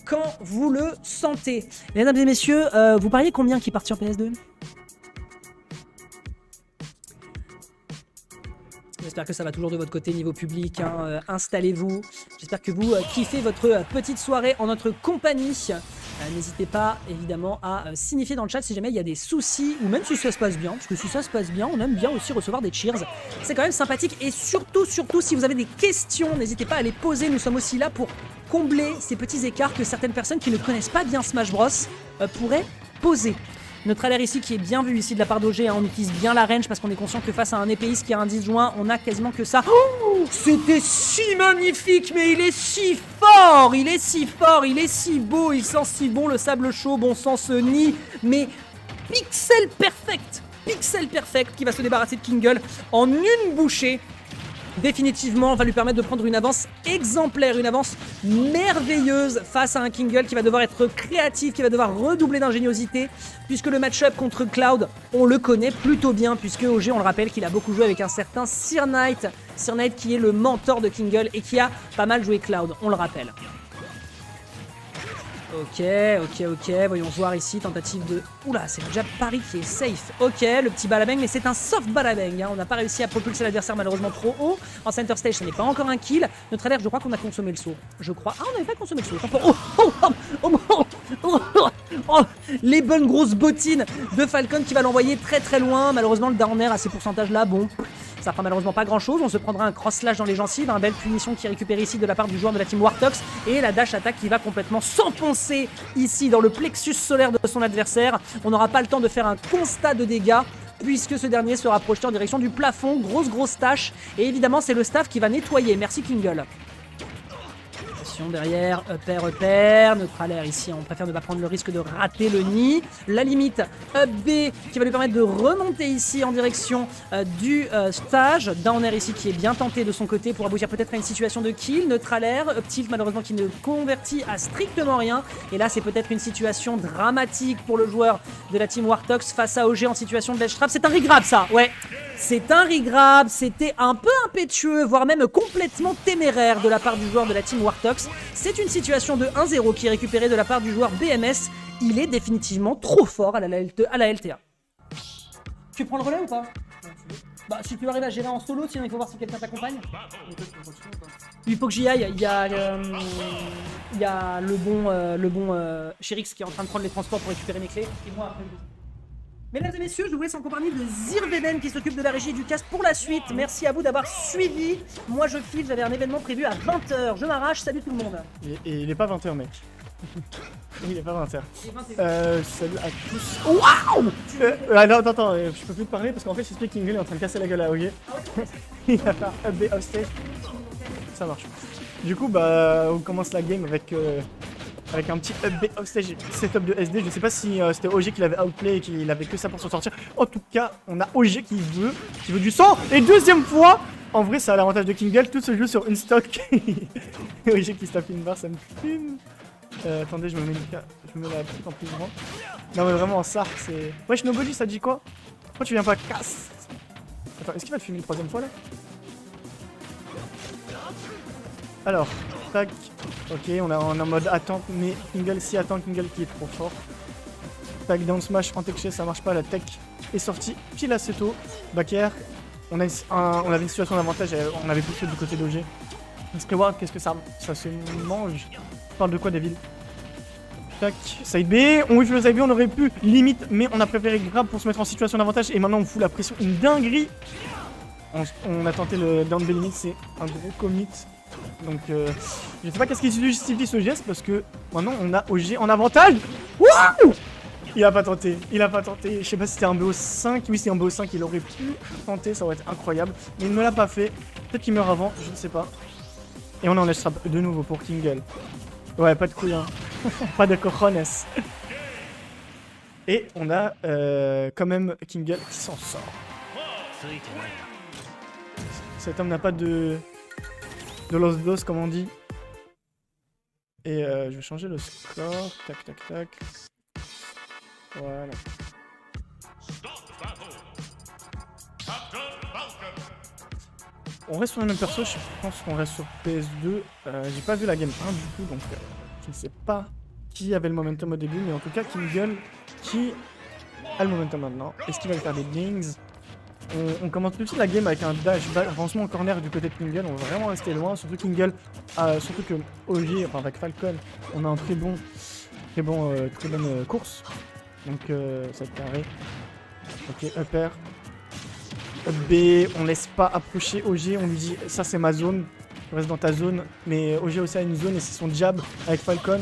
quand vous le sentez. Mesdames et messieurs, vous pariez combien qui part sur PS2? J'espère que ça va toujours de votre côté niveau public, hein. Installez-vous. J'espère que vous kiffez votre petite soirée en notre compagnie. N'hésitez pas évidemment à signifier dans le chat si jamais il y a des soucis ou même si ça se passe bien, parce que si ça se passe bien, on aime bien aussi recevoir des cheers. C'est quand même sympathique et surtout si vous avez des questions, n'hésitez pas à les poser. Nous sommes aussi là pour combler ces petits écarts que certaines personnes qui ne connaissent pas bien Smash Bros pourraient poser. Notre alerte ici qui est bien vu ici de la part d'OG, hein, on utilise bien la range parce qu'on est conscient que face à un épéiste qui a un disjoint, on a quasiment que ça. Oh, c'était si magnifique, mais il est si fort, il est si fort, il est si beau, il sent si bon le sable chaud, bon sang se nie, mais pixel perfect qui va se débarrasser de Kingle en une bouchée. Définitivement, va lui permettre de prendre une avance exemplaire, une avance merveilleuse face à un Kingle qui va devoir être créatif, qui va devoir redoubler d'ingéniosité, puisque le match-up contre Cloud, on le connaît plutôt bien, puisque OG, on le rappelle, qu'il a beaucoup joué avec un certain Sir Knight qui est le mentor de Kingle et qui a pas mal joué Cloud, on le rappelle. Ok, voyons voir ici, tentative de... Oula, c'est déjà Paris qui est safe. Ok, le petit balabang, mais c'est un soft balabang, hein. On n'a pas réussi à propulser l'adversaire malheureusement trop haut. En center stage, ce n'est pas encore un kill. Notre alerte, je crois qu'on a consommé le saut. Je crois... Ah, on n'avait pas consommé le saut. Les bonnes grosses bottines de Falcon qui va l'envoyer très loin. Malheureusement, le down air à ces pourcentages-là, bon... Ça fera malheureusement pas grand chose, on se prendra un cross slash dans les gencives, belle punition qui est récupérée ici de la part du joueur de la team Wartox et la dash attack qui va complètement s'enfoncer ici dans le plexus solaire de son adversaire. On n'aura pas le temps de faire un constat de dégâts puisque ce dernier sera projeté en direction du plafond, grosse tâche et évidemment c'est le staff qui va nettoyer, merci Kingle. Derrière, upper, notre alerte ici, on préfère ne pas prendre le risque de rater le nid. La limite, up B qui va lui permettre de remonter ici en direction du stage. Down air ici qui est bien tenté de son côté pour aboutir peut-être à une situation de kill. Notre alerte, up tilt malheureusement qui ne convertit à strictement rien. Et là c'est peut-être une situation dramatique pour le joueur de la team Wartox face à OG en situation de ledge trap. C'est un regrab ça, ouais. C'est un regrab, c'était un peu impétueux, voire même complètement téméraire de la part du joueur de la team Wartox. C'est une situation de 1-0 qui est récupérée de la part du joueur BMS. Il est définitivement trop fort à la LTA. Tu prends le relais ou pas? Bah si tu arrives à gérer en solo, sinon il faut voir si quelqu'un t'accompagne. Il faut que j'y aille, il y a le bon Chérix qui est en train de prendre les transports pour récupérer mes clés. Et moi après. Mesdames et messieurs, je vous laisse en compagnie de Zirveden qui s'occupe de la régie et du cast pour la suite. Merci à vous d'avoir suivi. Moi je file, j'avais un événement prévu à 20h. Je m'arrache, salut tout le monde. Et il est pas 20h mec. Il est pas 20h. Salut à tous. Waouh attends, je peux plus te parler parce qu'en fait j'explique Kingle est en train de casser la gueule à OG. Il va faire up B hostage. Ça marche. Du coup on commence la game avec un petit up B hostage setup de SD. Je sais pas si c'était OG qui l'avait outplay et qu'il avait que ça pour s'en sortir. En tout cas, on a OG qui veut du sang. Et deuxième fois, en vrai, ça a l'avantage de Kingle. Tout se joue sur une stock. OG qui se tape une barre, ça me fume. Attendez, je me mets la petite en plus grand. Non, mais vraiment, ça, c'est. Wesh, Nobody, ça dit quoi? Pourquoi tu viens pas casse? Attends, est-ce qu'il va te fumer une troisième fois là? Alors, tac. Ok, on est en mode attente, mais Kingle s'y attend, Kingle qui est trop fort. Tac, down smash en tech chase, ça marche pas, la tech est sortie pile assez tôt. Back air, on avait une situation d'avantage, on avait poussé du côté d'OG. Est-ce que voir, qu'est-ce que ça se mange? Tu parles de quoi, David? Tac, side B, on whiff le side B, on aurait pu limite, mais on a préféré grab pour se mettre en situation d'avantage et maintenant on fout la pression, une dinguerie. On a tenté le down B limite, c'est un gros commit. Donc je sais pas qu'est-ce qui justifie ce geste parce que maintenant on a OG en avantage. Wouh! Il a pas tenté, je sais pas si c'était un BO5, oui c'était un BO5, il aurait pu tenter, ça aurait été incroyable. Mais il ne l'a pas fait, peut-être qu'il meurt avant, je ne sais pas. Et on est en ledge trap de nouveau pour Kingle. Ouais, pas de couilles hein, pas de cojones. Et on a quand même Kingle qui s'en sort. Cet homme n'a pas de los dos comme on dit. Et je vais changer le score. Tac tac tac. Voilà. On reste sur le même perso, je pense qu'on reste sur PS2. J'ai pas vu la game 1 du coup donc je ne sais pas qui avait le momentum au début, mais en tout cas Kingle qui a le momentum maintenant. Est-ce qu'il va faire des dings? On commence tout de suite la game avec un dash avancement en corner du côté de Kingle. On va vraiment rester loin, surtout Kingle, surtout que OG, enfin avec Falcon, on a un très bonne course. Donc ça va être carré. Ok, upper. Up B, on laisse pas approcher OG, on lui dit ça c'est ma zone, tu restes dans ta zone. Mais OG aussi a une zone et c'est son jab avec Falcon.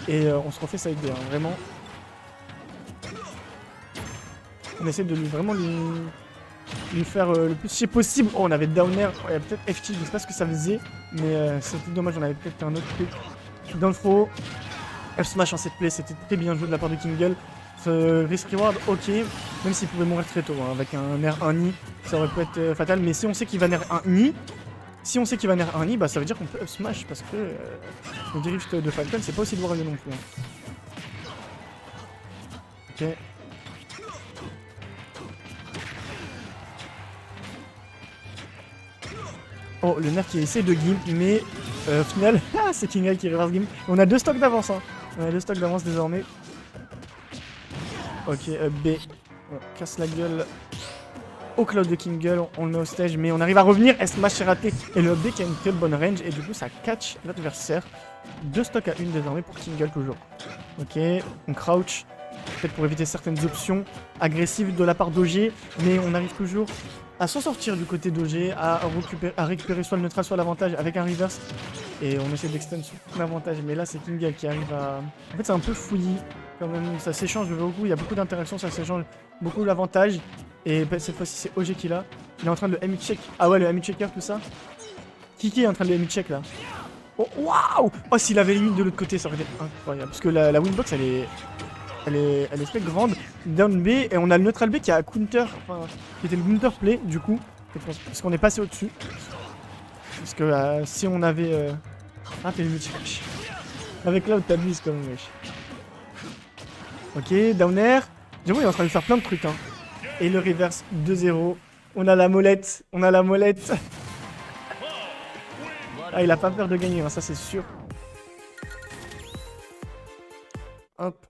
Et on se refait ça avec B, hein, vraiment. On essaie de lui faire le plus chier possible. Oh, on avait Downer, il y a peut-être FT, je sais pas ce que ça faisait, mais c'était dommage, on avait peut-être un autre truc. Dans le faux, F smash en 7 play, c'était très bien joué de la part de Kingle. Risk reward, ok, même s'il pouvait mourir très tôt, hein, avec un Nair 1 Ni, ça aurait pu être fatal, mais si on sait qu'il va Nair 1 Ni, bah ça veut dire qu'on peut up smash, parce que le drift de Falcon, c'est pas aussi douloureux non plus. Hein. Ok. Oh, le nerf qui essaie de gimp, mais au final, c'est Kingle qui reverse gimp. On a 2 stocks d'avance, hein. On a 2 stocks d'avance désormais. Ok, B. On casse la gueule au cloud de Kingle, on le met au stage, mais on arrive à revenir. S-Smash est raté. Et le B qui a une très bonne range, et du coup ça catch l'adversaire. 2 stocks à 1 désormais pour Kingle toujours. Ok, on crouch. Peut-être pour éviter certaines options agressives de la part d'OG, mais on arrive toujours à s'en sortir du côté d'OG, à récupérer soit le neutral, soit l'avantage avec un reverse. Et on essaie d'extend sur l'avantage, mais là c'est Kingle qui arrive à... En fait c'est un peu fouillis, quand même, ça s'échange beaucoup, il y a beaucoup d'interactions, ça s'échange beaucoup l'avantage. Et bah, cette fois-ci c'est OG qui l'a. Il est en train de le MI check. Ah ouais, le MI checker, tout ça. Kiki est en train de le MI check là. Oh waouh! Oh, s'il avait limite de l'autre côté, ça aurait été incroyable. Parce que la winbox elle est très grande. Down B, et on a le neutral B qui a counter, enfin, qui était le counter play du coup. Parce qu'on est passé au-dessus. Parce que si on avait. Ah, t'es limite check. Avec là où t'abuses quand même, wesh. Ok, down air. J'avoue, il est en train de faire plein de trucs, hein. Et le reverse 2-0. On a la molette. On a la molette. Ah, il a pas peur de gagner, hein, ça c'est sûr. Hop.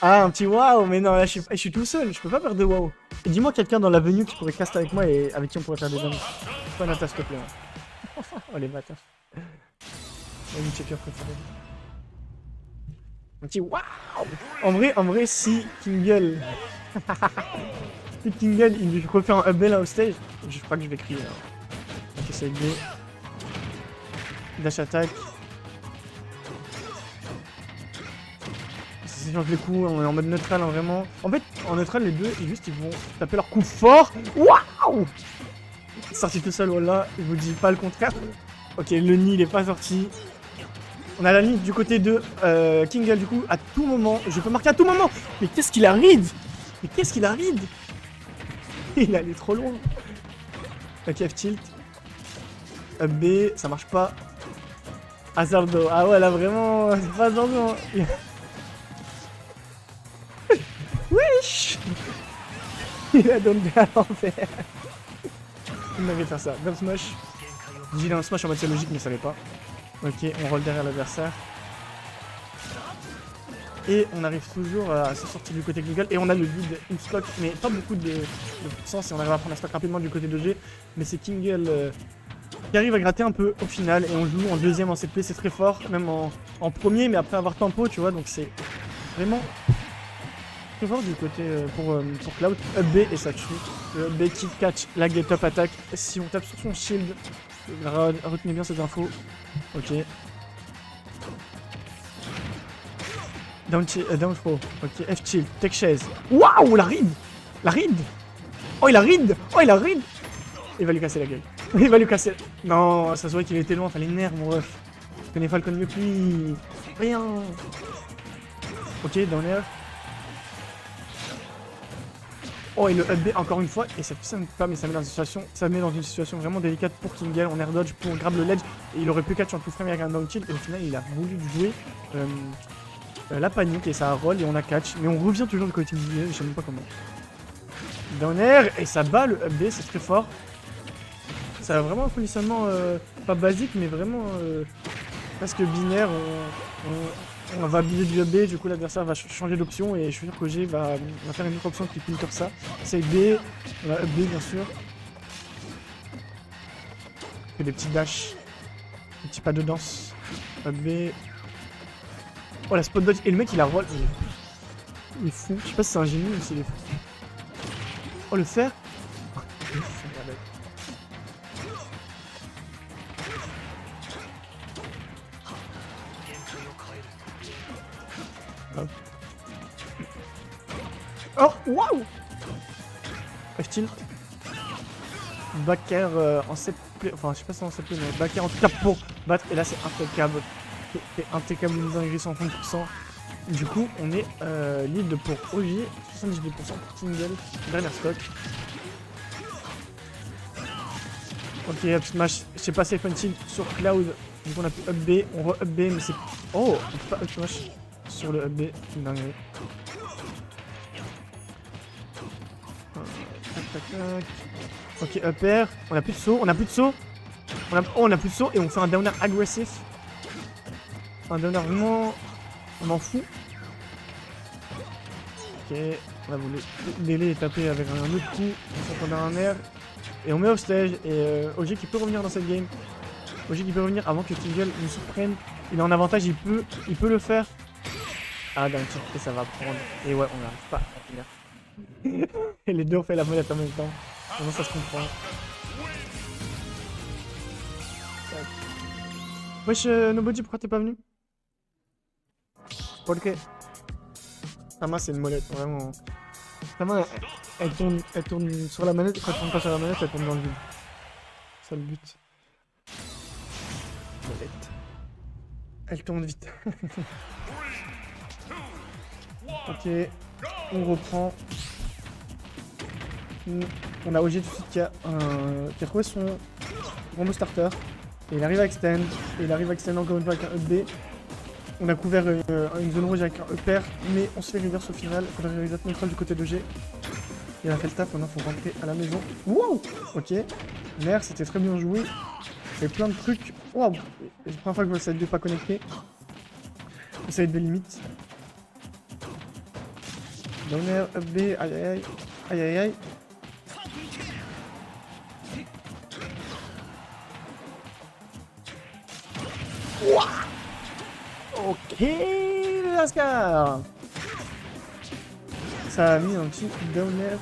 Ah, un petit waouh, mais non, là je suis tout seul, je peux pas faire de waouh. Et dis-moi quelqu'un dans l'avenue qui pourrait cast avec moi et avec qui on pourrait faire des damage. Pas Nata, s'il te plaît. Hein. Oh les bâtards. Vas-y, checker préféré. Un petit waouh. En vrai, si Kingle... si Kingle, il lui refait un up là au stage, je crois que je vais crier. Hein. Ok, c'est B. Dash attack. Ça change les coups, on est en mode neutral, hein, vraiment. En fait, en neutral, les deux, ils vont taper leur coup fort. Waouh! Sorti tout seul, voilà, je vous dis pas le contraire. Ok, le nid, il est pas sorti. On a la ligne du côté de Kingle, du coup, à tout moment. Je peux marquer à tout moment. Mais qu'est-ce qu'il a ride? Mais qu'est-ce qu'il a ride? Il est allé trop loin. Ok, F-tilt. Up B, ça marche pas. Hazardo. Ah ouais, là, vraiment, c'est pas Hazardo. Hein. Wesh. Il a donné à l'envers. Il m'avait fait ça. Down smash. J'ai dit un smash en mode c'est logique, mais ça l'est pas. Ok, on roll derrière l'adversaire. Et on arrive toujours à se sortir du côté Kingle. Et on a le lead in stock, mais pas beaucoup de puissance. Et on arrive à prendre la stock rapidement du côté de G. Mais c'est Kingle qui arrive à gratter un peu au final. Et on joue en deuxième en CP, c'est très fort. Même en premier, mais après avoir tempo, tu vois. Donc c'est vraiment très fort du côté pour Cloud. Up B et ça tue. Up B qui catch la get up attack. Si on tape sur son shield, retenez bien cette info. Ok. Down throw. Ok, F chill. Tech chaise. Waouh, la ride! La ride! Oh, il a ride! Oh, il a ride! Il va lui casser la gueule. Il va lui casser. Non, ça se voit qu'il était loin, fallait nerf, mon ref. Je connais Falcon mieux que lui. Rien. Ok, down air. Oh, et le up B encore une fois, et ça met dans une situation vraiment délicate pour Kingle. On air dodge pour grab le ledge, et il aurait pu catch en tout frame avec un down tilt, et au final il a voulu jouer la panique, et ça roll, et on a catch. Mais on revient toujours du côté du je sais même pas comment. Down air, et ça bat le up B, c'est très fort. Ça a vraiment un positionnement pas basique, mais vraiment presque binaire. On va abuser du B, du coup l'adversaire va changer d'option et je suis sûr qu'OG va faire une autre option qui counter ça. C'est B, on va up B bien sûr. On fait des petits dash, des petits pas de danse. Up B. Oh la spot dodge, et le mec il a roll. Il est fou, je sais pas si c'est un génie ou s'il est fou. Oh le fer. Oh, waouh! F-tilt. Backer en 7 play, enfin je sais pas si c'est en 7 play, mais backer en tout cas pour battre, et là c'est impeccable. C'est impeccable une dinguerie 130%. Du coup on est lead pour OG, 78% pour Tingle, dernier stock. Ok, up smash, je sais pas safe and tilt sur Cloud, donc on a pu up B, on re up B, mais c'est... Oh, on peut pas up smash sur le up B, c'est une dinguerie. Tac, tac, tac. Ok, up air, on a plus de saut, on a plus de saut. On a plus de saut et on fait un downer agressif. Un downer vraiment... On m'en fout. Ok, on a voulu délai et taper avec un autre coup. On a un air. Et on met off stage et OG qui peut revenir dans cette game. OG qui peut revenir avant que Tingle nous surprenne. Il est en avantage, il peut le faire. Ah d'un tilt et ça va prendre. Et ouais, on n'arrive pas à finir. Et les deux ont fait la molette en même temps. Comment ça se comprend. Wesh Nobody, pourquoi t'es pas venu? Ok. Sama c'est une molette, vraiment. Sama elle tourne sur la manette, quand elle tourne pas sur la manette, elle tourne dans le vide. C'est ça le but. Molette. Elle tourne vite. Ok, on reprend. On a OG tout de suite qui a trouvé son combo starter. Et il arrive à extend. Et il arrive à extend encore une fois avec un up B. On a couvert une zone rouge avec un upper, mais on se fait reverse au final. Il faudrait reset neutral du côté d'OG. Il a fait le taf, maintenant il faut rentrer à la maison. Wow. Ok, merde, c'était très bien joué. Il fait plein de trucs. Waouh. C'est la première fois que je vois ça deux pas connecté. Ça va être des limites. Downer, up B, aïe aïe aïe. Aïe aïe aïe. Wow. Ok, le Lascar. Ça a mis un petit downer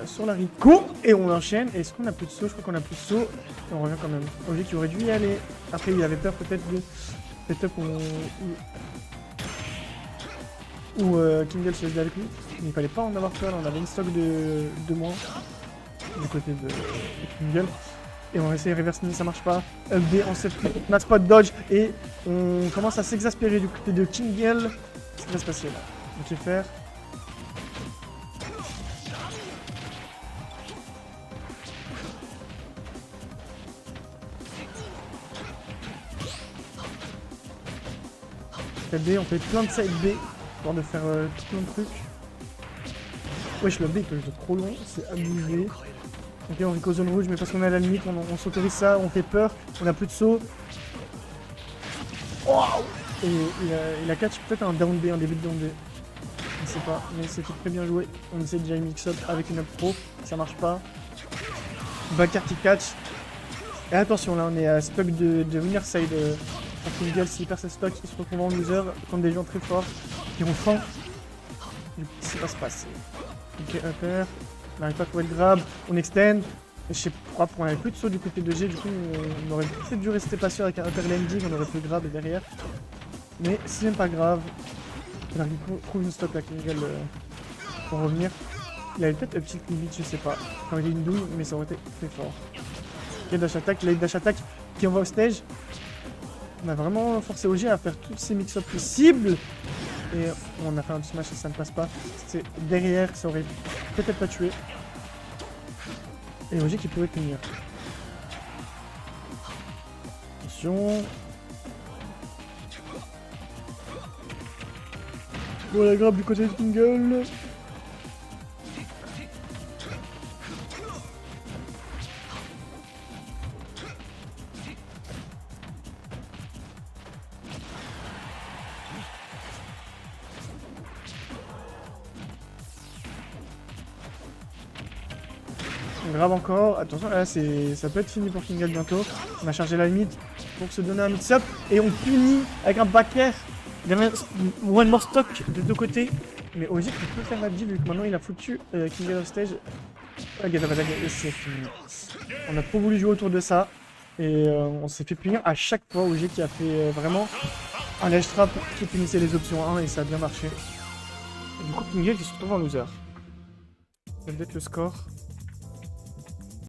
sur la Rico et on enchaîne. Est-ce qu'on a plus de saut? Je crois qu'on a plus de saut. Et on revient quand même. OG qui aurait dû y aller. Après, il avait peur peut-être de setup ou Kingle se faisait avec lui. Mais il fallait pas en avoir peur. On avait une stock de moins du côté de Kingle. Et on va essayer de reverse, ça marche pas. B en 7 on a spot dodge et on commence à s'exaspérer du côté de Kingle. Qu'est-ce qui va se passer là? Ok, faire. B, on fait plein de side B pour de faire tout plein de trucs. Wesh, le B il peut être trop long, c'est abusé. Ok, on vit zone rouge, mais parce qu'on est à la limite, on s'autorise ça, on fait peur, on a plus de saut. Wow. Et il a catch peut-être un down B, un début de down B. Je sais pas, mais c'était très bien joué. On essaie déjà une mix-up avec une up pro, ça marche pas. Backer qui catch. Et attention, là on est à stock de winner side. Kingle, s'il perd ses stocks, il se retrouve en loser contre des gens très forts qui ont faim. Du coup, qu'est-ce qui va se passer? Ok, upper. On n'arrive pas à trouver le grab, on extend. Je sais pas pourquoi on avait plus de saut du côté de G, du coup on aurait peut-être dû rester patient avec un upper landing, on aurait pu le grab derrière. Mais c'est même pas grave. On arrive à trouver une stock là, Kingle pour revenir. Il avait peut-être up tilt limite, je sais pas. Quand il est une douille, mais ça aurait été très fort. Ok, dash attack, late dash attack qui envoie au stage. On a vraiment forcé OG à faire tous ces mix-ups possibles. Et on a fait un smash et ça ne passe pas. C'est derrière, ça aurait peut-être pas tué. Et OG qui pouvait tenir. Attention. Bon, la grab du côté de Kingle. On grave encore. Attention, là, ça peut être fini pour Kingle bientôt. On a chargé la limite pour se donner un mix-up. Et on punit avec un back air. One more stock de deux côtés. Mais Ogier il peut faire la vie vu que maintenant il a foutu Kingle off stage. Et c'est fini. On a trop voulu jouer autour de ça. Et on s'est fait punir à chaque fois. Ogier qui a fait vraiment un ledge trap qui punissait les options 1 et ça a bien marché. Et du coup, Kingle qui se retrouve en loser. Ça va être le score.